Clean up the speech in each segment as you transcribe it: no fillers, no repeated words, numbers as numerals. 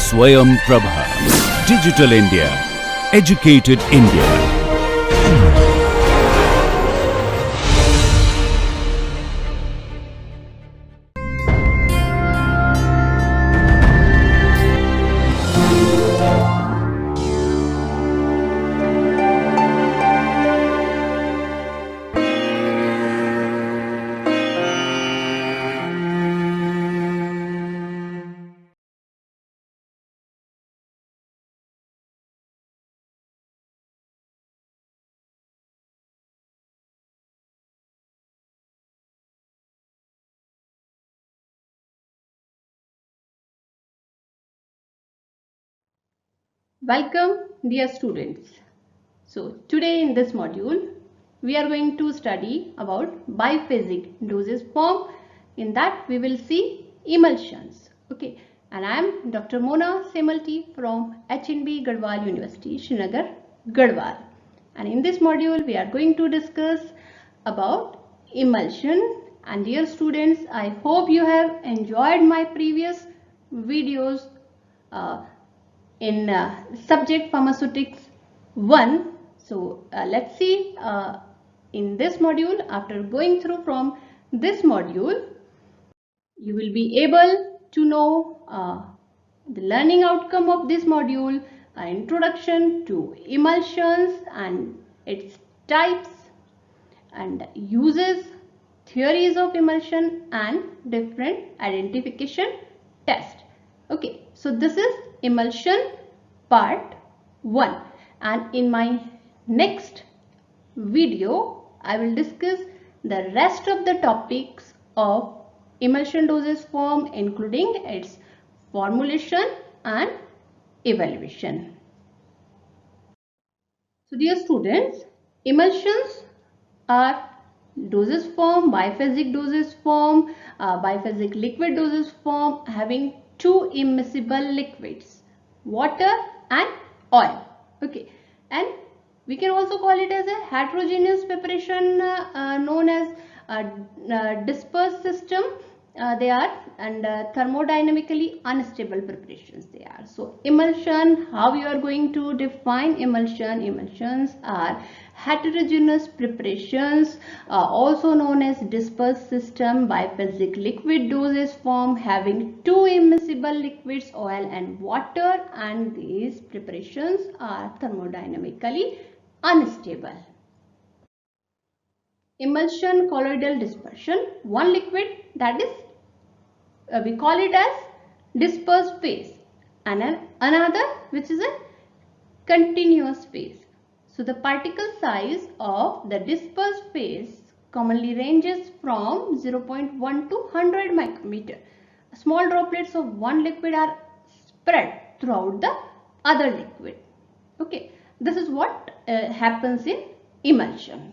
Swayam Prabha. Digital India. Educated India. Welcome, dear students. So today in this module we are going to study about biphasic dosage form. In that we will see emulsions. Okay, and I am Dr. Mona Semalti from HNB Garhwal University, Srinagar, Garhwal. And in this module we are going to discuss about emulsion. And dear students, I hope you have enjoyed my previous videos in subject pharmaceutics 1. So let's see in this module. After going through from this module, you will be able to know the learning outcome of this module, introduction to emulsions and its types and uses, theories of emulsion and different identification test. Okay, so this is emulsion part 1, and in my next video I will discuss the rest of the topics of emulsion dosage form, including its formulation and evaluation. So dear students, emulsions are dosage form, biphasic dosage form, biphasic liquid dosage form having two immiscible liquids, water and oil. Okay, and we can also call it as a heterogeneous preparation known as dispersed system. They are, and thermodynamically unstable preparations they are. So emulsion, how you are going to define emulsion? Emulsions are heterogeneous preparations, also known as dispersed system, biphasic liquid dosage form having two immiscible liquids, oil and water, and these preparations are thermodynamically unstable. Emulsion colloidal dispersion, one liquid, that is we call it as dispersed phase, and another which is a continuous phase. So the particle size of the dispersed phase commonly ranges from 0.1 to 100 micrometer. Small droplets of one liquid are spread throughout the other liquid. Okay, this is what happens in emulsion.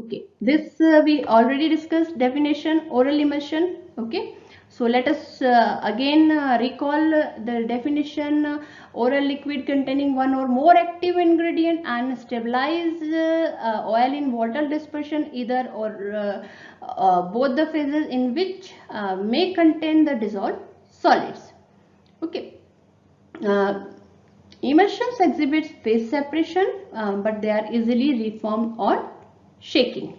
Okay, this we already discussed definition, oral emulsion. Okay, so let us again recall the definition. Oral liquid containing one or more active ingredient and stabilize oil in water dispersion, either or both the phases in which may contain the dissolved solids. Okay. Emulsions exhibit phase separation, but they are easily reformed on shaking.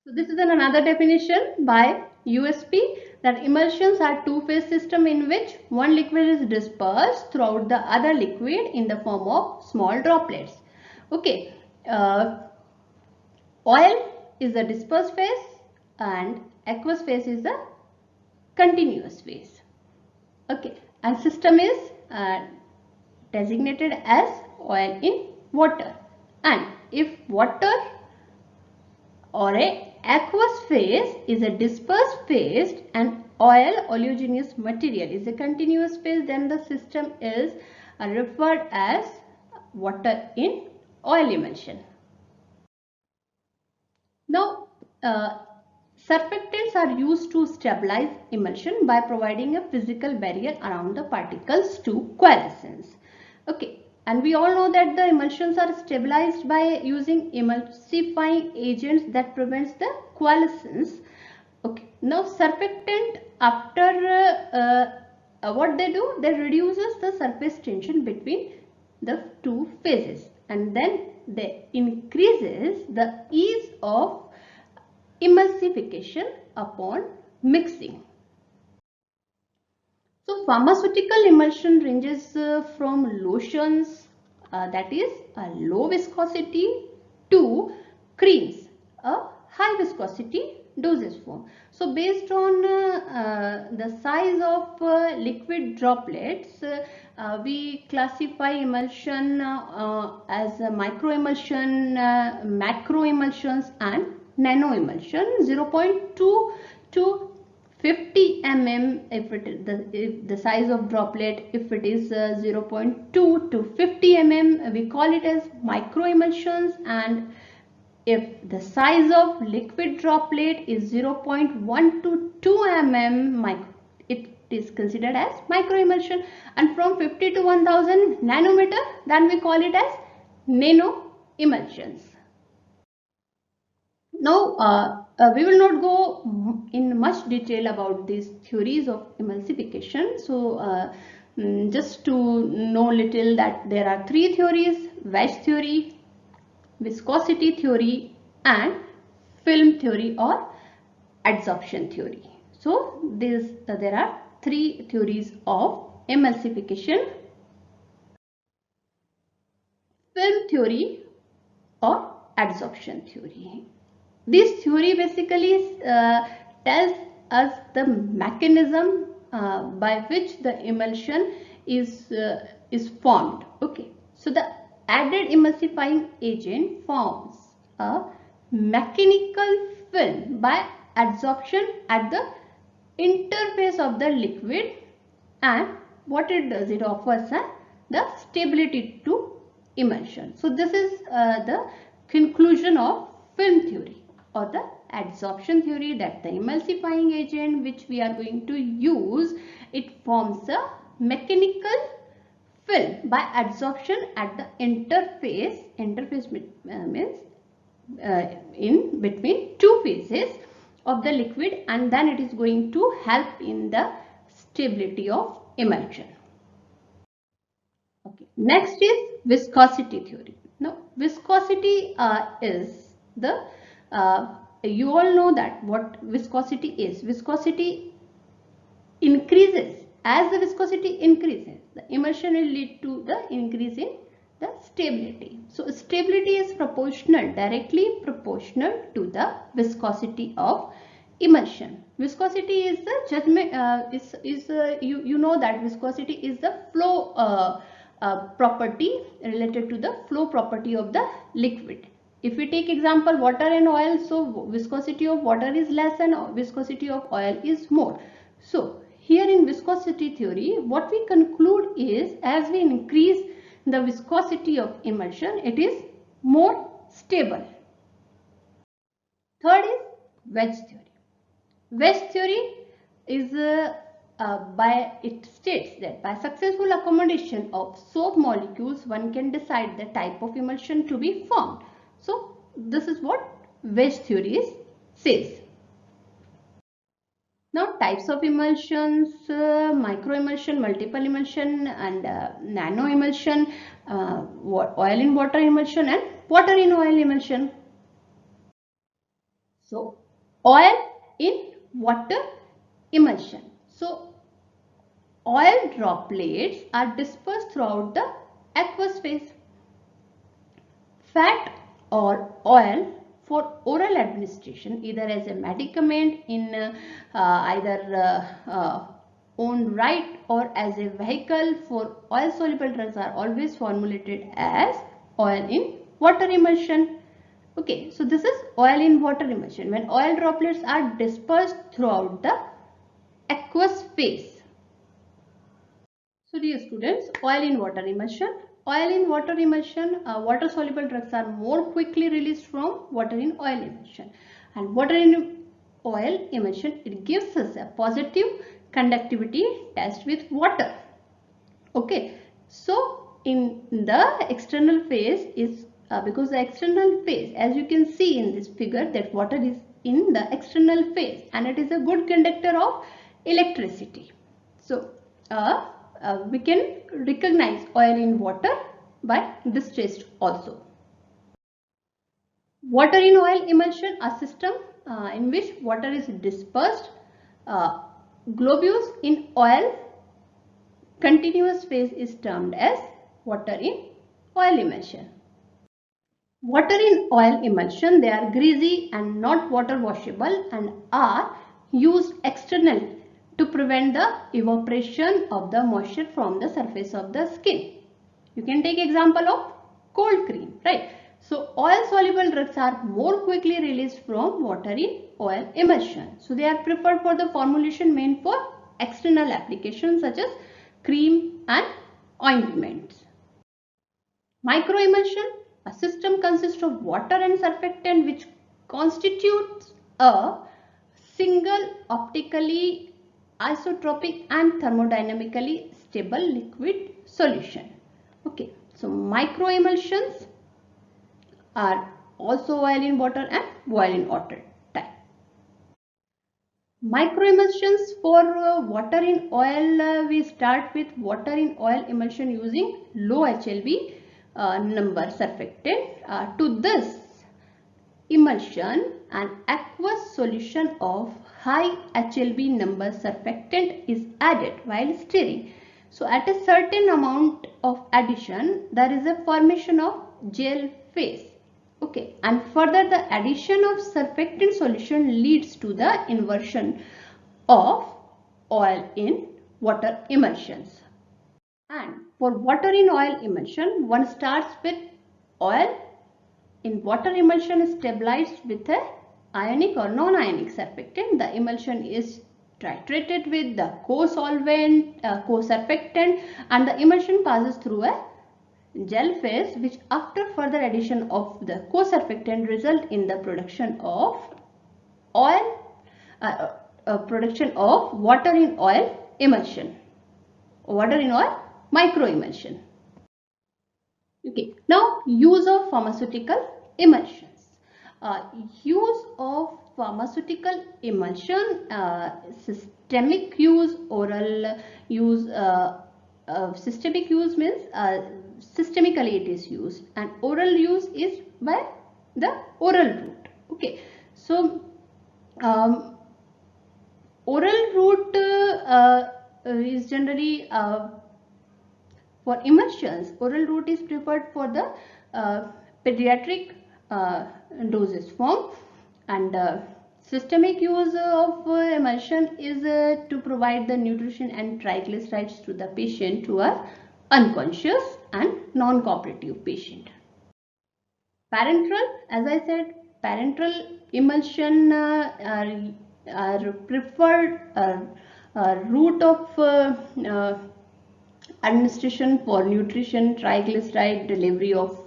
So this is another definition by USP, that emulsions are two-phase system in which one liquid is dispersed throughout the other liquid in the form of small droplets. Okay, oil is the dispersed phase and aqueous phase is the continuous phase. Okay, and system is designated as oil in water, and if water or a aqueous phase is a dispersed phase and oil oleaginous material is a continuous phase, then the system is referred as water in oil emulsion. Now surfactants are used to stabilize emulsion by providing a physical barrier around the particles to coalescence. Okay, and we all know that the emulsions are stabilized by using emulsifying agents that prevents the coalescence. Okay, now surfactant after what they do, they reduces the surface tension between the two phases, and then they increases the ease of emulsification upon mixing. So pharmaceutical emulsion ranges from lotions, that is a low viscosity, to creams, a high viscosity dosage form. So based on the size of liquid droplets, we classify emulsion as micro emulsion, macro emulsions, and nano emulsion. 0.2 to 50 mm if the size of droplet, if it is 0.2 to 50 mm, we call it as micro emulsions, and if the size of liquid droplet is 0.1 to 2 mm, it is considered as micro emulsion, and from 50 to 1000 nanometer, then we call it as nano emulsions. Now, we will not go in much detail about these theories of emulsification. So, just to know little that there are three theories: wedge theory, viscosity theory, and film theory or adsorption theory. So, there are three theories of emulsification: film theory or adsorption theory. This theory basically tells us the mechanism by which the emulsion is formed. Okay, so the added emulsifying agent forms a mechanical film by adsorption at the interface of the liquid, and what it does, it offers the stability to emulsion. So this is the conclusion of film theory or the adsorption theory, that the emulsifying agent which we are going to use, it forms a mechanical film by adsorption at the interface. Interface means in between two phases of the liquid, and then it is going to help in the stability of emulsion. Okay. Next is viscosity theory. Now, viscosity is the you all know that what viscosity is. Viscosity increases. As the viscosity increases, the emulsion will lead to the increase in the stability. So stability is proportional, directly proportional to the viscosity of emulsion. Viscosity is the judgment, you know that viscosity is the flow property, related to the flow property of the liquid. If we take example water and oil, so viscosity of water is less and viscosity of oil is more. So here in viscosity theory, what we conclude is, as we increase the viscosity of emulsion, it is more stable. Third is wedge theory. Wedge theory is it states that by successful accommodation of soap molecules, one can decide the type of emulsion to be formed. So this is what wedge theory says. Now, types of emulsions: micro emulsion, multiple emulsion, and nano emulsion, oil in water emulsion, and water in oil emulsion. So, oil in water emulsion. So, oil droplets are dispersed throughout the aqueous phase. Fat or oil for oral administration, either as a medicament in own right or as a vehicle for oil soluble drugs, are always formulated as oil in water emulsion. Okay, so this is oil in water emulsion, when oil droplets are dispersed throughout the aqueous phase. So dear students, oil in water emulsion. Oil in water emulsion, water soluble drugs are more quickly released from water in oil emulsion. And water in oil emulsion, it gives us a positive conductivity test with water. Okay, so in the external phase is because the external phase, as you can see in this figure, that water is in the external phase and it is a good conductor of electricity. So we can recognize oil in water by this test also. Water in oil emulsion, a system in which water is dispersed. Globules in oil continuous phase is termed as water in oil emulsion. Water in oil emulsion, they are greasy and not water washable and are used externally to prevent the evaporation of the moisture from the surface of the skin. You can take example of cold cream, right? So oil soluble drugs are more quickly released from water in oil emulsion. So they are preferred for the formulation meant for external applications such as cream and ointments. Microemulsion, a system consists of water and surfactant which constitutes a single optically isotropic and thermodynamically stable liquid solution. Okay, so microemulsions are also oil in water and oil in water type. Microemulsions for water in oil, we start with water in oil emulsion using low HLB number surfactant. To this emulsion, an aqueous solution of high HLB number surfactant is added while stirring. So at a certain amount of addition, there is a formation of gel phase. Okay, and further the addition of surfactant solution leads to the inversion of oil in water emulsions. And for water in oil emulsion, one starts with oil in water emulsion is stabilized with a ionic or non-ionic surfactant. The emulsion is titrated with the co-solvent, co-surfactant, and the emulsion passes through a gel phase which after further addition of the co-surfactant result in the production of oil, production of water in oil emulsion, water in oil microemulsion. Okay, now use of pharmaceutical emulsions. Use of pharmaceutical emulsion, systemic use, oral use. Systemic use means systemically it is used, and oral use is by the oral route. Okay, so oral route is generally for emulsions. Oral route is preferred for the pediatric dosage form, and systemic use of emulsion is to provide the nutrition and triglycerides to the patient who are unconscious and non-cooperative patient. Parenteral, as I said, parenteral emulsion are preferred route of administration for nutrition, triglyceride, delivery of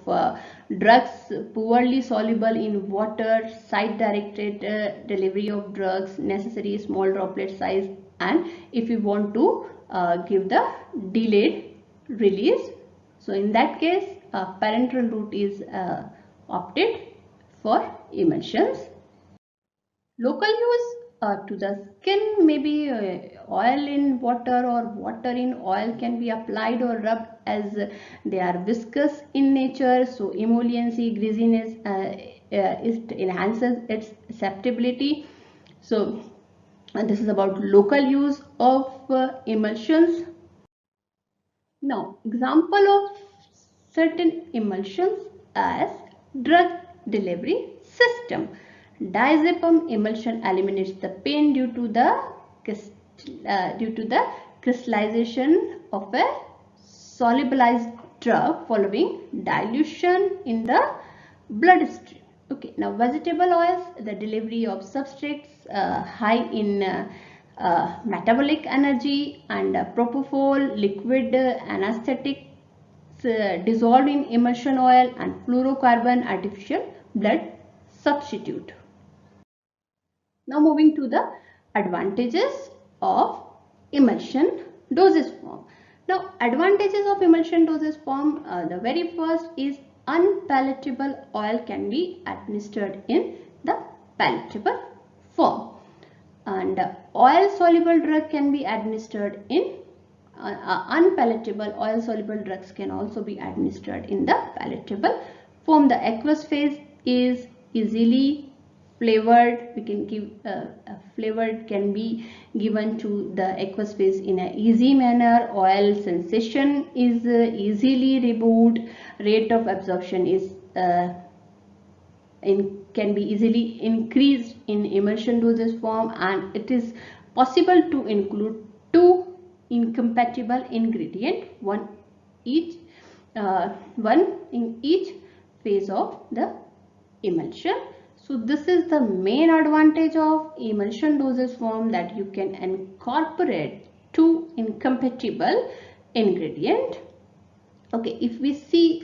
drugs poorly soluble in water, site-directed delivery of drugs, necessary small droplet size, and if you want to give the delayed release. So in that case, parenteral route is opted for emulsions. Local use to the skin, maybe oil in water or water in oil can be applied or rubbed as they are viscous in nature. So emolliency, greasiness, it enhances its acceptability. So this is about local use of emulsions. Now example of certain emulsions as drug delivery system. Diazepam emulsion eliminates the pain due to the crystallization of a solubilized drug following dilution in the bloodstream. Okay, now vegetable oils, the delivery of substrates high in metabolic energy, and propofol liquid anesthetics dissolved in emulsion oil, and fluorocarbon artificial blood substitute. Now moving to the advantages of emulsion dosage form. Now advantages of emulsion dosage form, the very first is unpalatable oil can be administered in the palatable form. and oil soluble drug can be administered in unpalatable oil soluble drugs can also be administered in the palatable form. The aqueous phase is easily flavored. We can give flavored can be given to the aqueous phase in an easy manner. Oil sensation is easily removed. Rate of absorption is can be easily increased in emulsion dosage form, and it is possible to include two incompatible ingredient, one in each phase of the emulsion. So this is the main advantage of emulsion dosage form, that you can incorporate two incompatible ingredient. Okay, if we see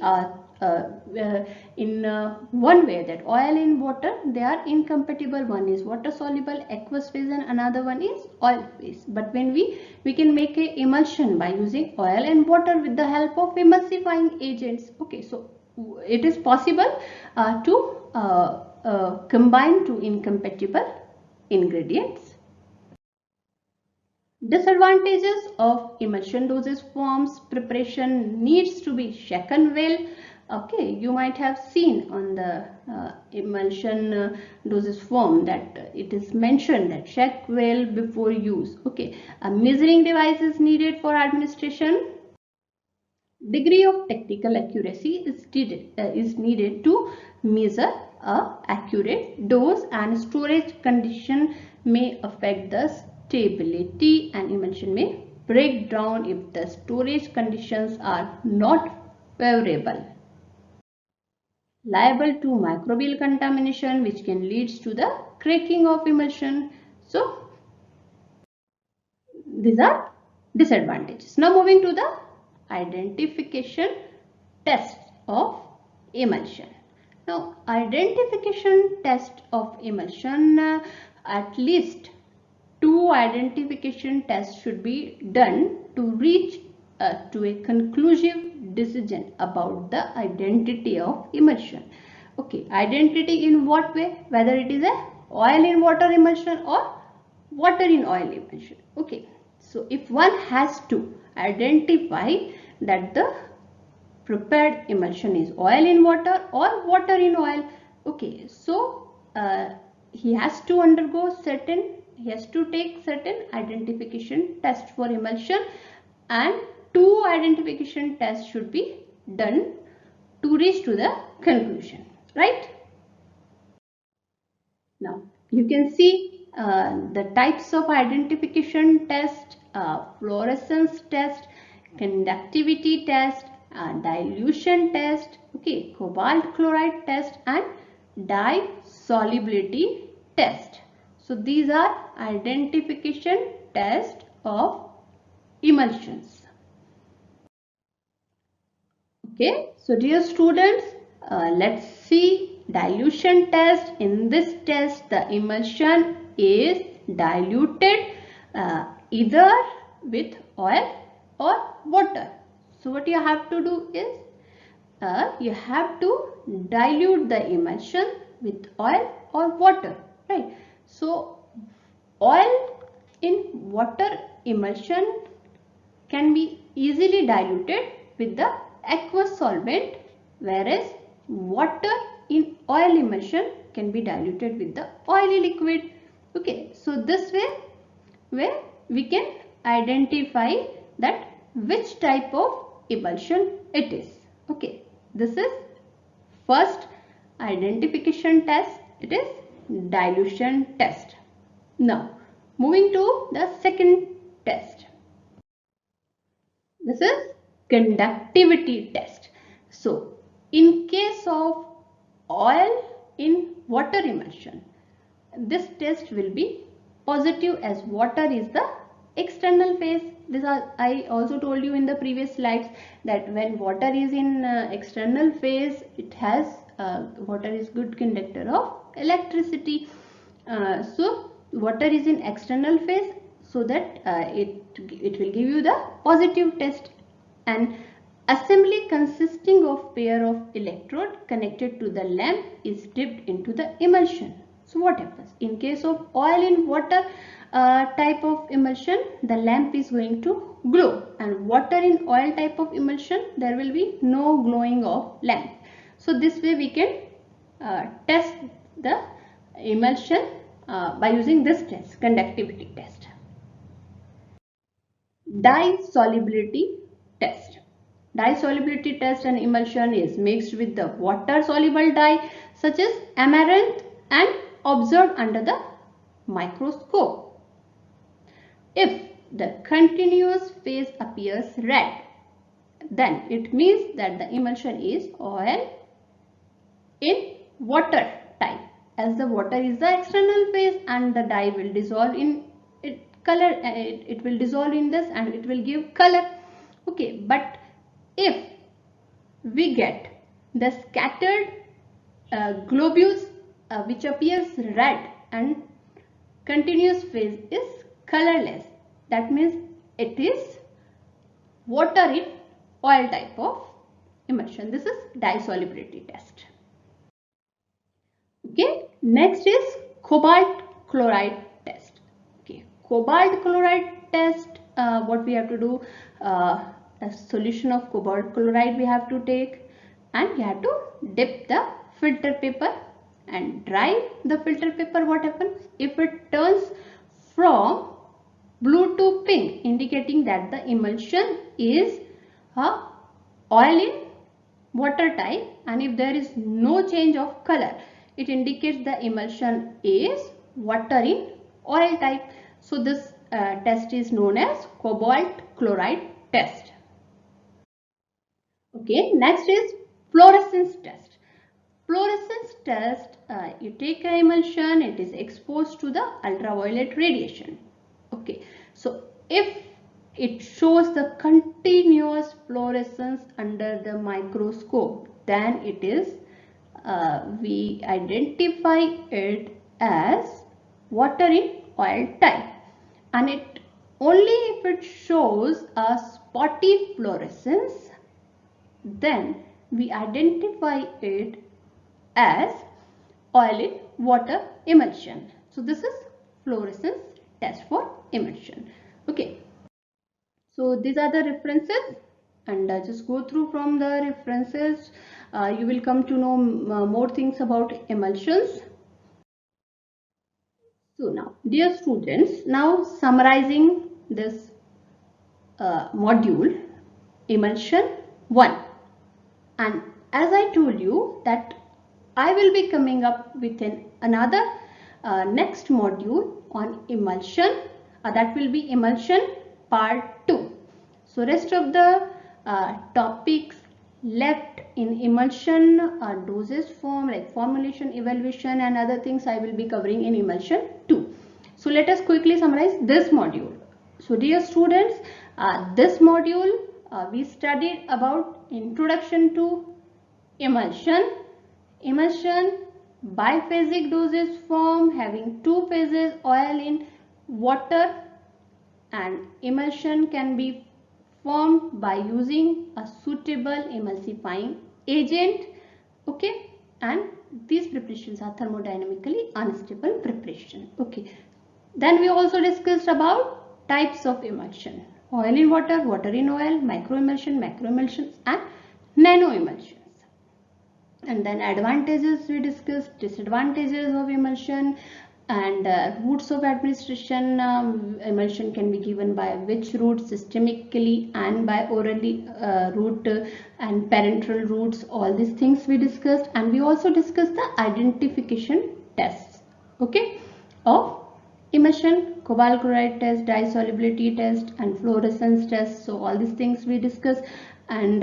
in one way that oil in water, they are incompatible. One is water soluble aqueous phase and another one is oil phase. But when we can make a emulsion by using oil and water with the help of emulsifying agents. Okay, so it is possible to combine two incompatible ingredients. Disadvantages of emulsion dosage forms: preparation needs to be shaken well. Okay, you might have seen on the emulsion dosage form that it is mentioned that shake well before use. Okay, a measuring device is needed for administration. Degree of technical accuracy is needed to measure a accurate dose, and storage condition may affect the stability, and emulsion may break down if the storage conditions are not favorable. Liable to microbial contamination, which can lead to the cracking of emulsion. So these are disadvantages. Now moving to the identification test of emulsion. Now identification test of emulsion, at least two identification tests should be done to reach to a conclusive decision about the identity of emulsion. Okay, identity in what way? Whether it is a oil in water emulsion or water in oil emulsion. Okay, so if one has to identify that the prepared emulsion is oil in water or water in oil, okay, so he has to take certain identification tests for emulsion, and two identification tests should be done to reach to the conclusion, right? Now you can see the types of identification test: fluorescence test, conductivity test, dilution test, okay, cobalt chloride test, and dye solubility test. So these are identification test of emulsions. Okay, so dear students, let's see dilution test. In this test, the emulsion is diluted either with oil or water. So what you have to do is you have to dilute the emulsion with oil or water, right? So oil in water emulsion can be easily diluted with the aqueous solvent, whereas water in oil emulsion can be diluted with the oily liquid. Okay, so this way we can identify that which type of emulsion it is. Okay, this is first identification test, it is dilution test. Now moving to the second test, this is conductivity test. So in case of oil in water emulsion, this test will be positive, as water is the external phase. I also told you in the previous slides that when water is in external phase, it has water is good conductor of electricity. So water is in external phase, so that it will give you the positive test. An assembly consisting of pair of electrode connected to the lamp is dipped into the emulsion. So what happens in case of oil in water? type of emulsion, the lamp is going to glow, and water in oil type of emulsion, there will be no glowing of lamp. So this way we can test the emulsion by using this test, conductivity test. Dye solubility test. Dye solubility test and emulsion is mixed with the water soluble dye such as amaranth and observed under the microscope. If the continuous phase appears red, then it means that the emulsion is oil in water type, as the water is the external phase and the dye will dissolve in color, it will dissolve in this and it will give color. Okay, but if we get the scattered globules which appears red and continuous phase is colorless, that means it is water in oil type of emulsion. This is dye solubility test. Okay, next is cobalt chloride test. Okay, cobalt chloride test, what we have to do, a solution of cobalt chloride we have to take, and we have to dip the filter paper and dry the filter paper. What happens if it turns from blue to pink, indicating that the emulsion is oil in water type, and if there is no change of color, it indicates the emulsion is water in oil type. So this test is known as cobalt chloride test. Okay, next is fluorescence test. Fluorescence test, you take an emulsion, it is exposed to the ultraviolet radiation. Okay, so if it shows the continuous fluorescence under the microscope, then it is we identify it as water in oil type, and it only if it shows a spotty fluorescence, then we identify it as oil in water emulsion. So this is fluorescence test for emulsion. Okay, so these are the references, and just go through from the references. You will come to know more things about emulsions. So now, dear students, now summarizing this module, emulsion 1, and as I told you that I will be coming up with another next module on emulsion, that will be emulsion part 2. So rest of the topics left in emulsion dosage form, like formulation, evaluation and other things, I will be covering in emulsion 2. So let us quickly summarize this module. So dear students, this module we studied about introduction to emulsion, biphasic dosage form having two phases, oil in water, and emulsion can be formed by using a suitable emulsifying agent. Okay, and these preparations are thermodynamically unstable preparation. Okay, then we also discussed about types of emulsion: oil in water, water in oil, micro emulsion, macro emulsions and nano emulsions. And then advantages we discussed, disadvantages of emulsion, and routes of administration. Emulsion can be given by which route, systemically and by orally route, and parenteral routes. All these things we discussed, and we also discussed the identification tests, okay, of emulsion: cobalt chloride test, dye solubility test and fluorescence test. So all these things we discussed, and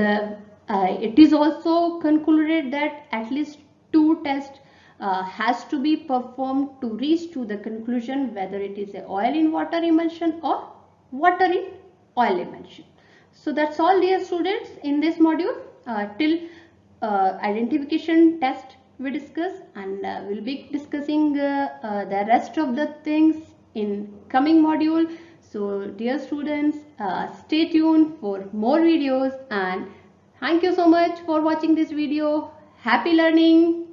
it is also concluded that at least 2 tests has to be performed to reach to the conclusion whether it is a oil in water emulsion or water in oil emulsion. So that's all, dear students, in this module. Till identification test we discuss, and we'll be discussing the rest of the things in coming module. So dear students, stay tuned for more videos, and thank you so much for watching this video. Happy learning.